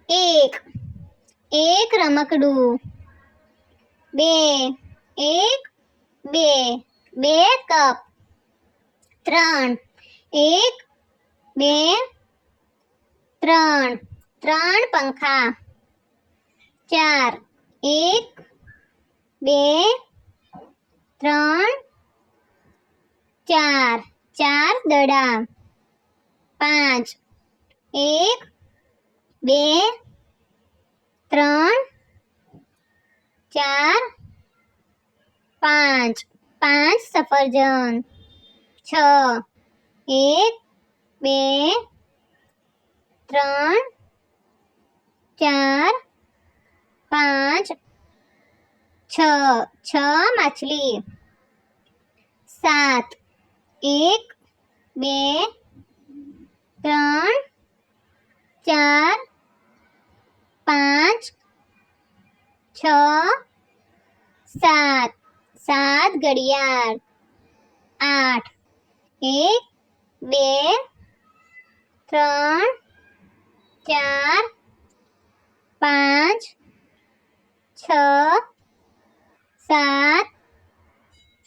એક એક રમકડું. બે એક બે બે કપ. ત્રણ એક બે ત્રણ ત્રણ પંખા. ચાર એક બે ત્રણ ચાર ચાર દડા. પાંચ એક બે ત્રણ ચાર પાંચ પાંચ સફરજન. છ એક બે ત્રણ ચાર પાંચ છ છ માછલી. સાત એક બે ત્રણ ચાર પાંચ છ સાત સાત ઘડિયાળ. આઠ એક બે ત્રણ ચાર પાંચ છ સાત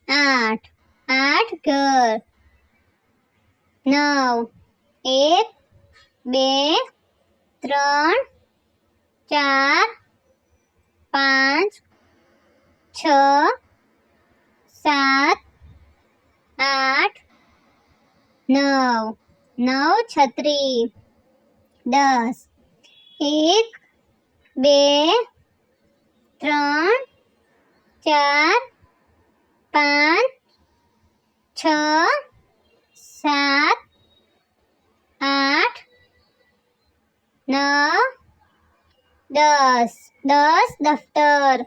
આઠ આઠ ઘર. નવ એક બે ત્રણ ચાર પાંચ છ સાત આઠ નવ નવ છત્રી. દસ એક બે ત્રણ ચાર પાંચ છ સાત આઠ નવ દસ દસ દફતર.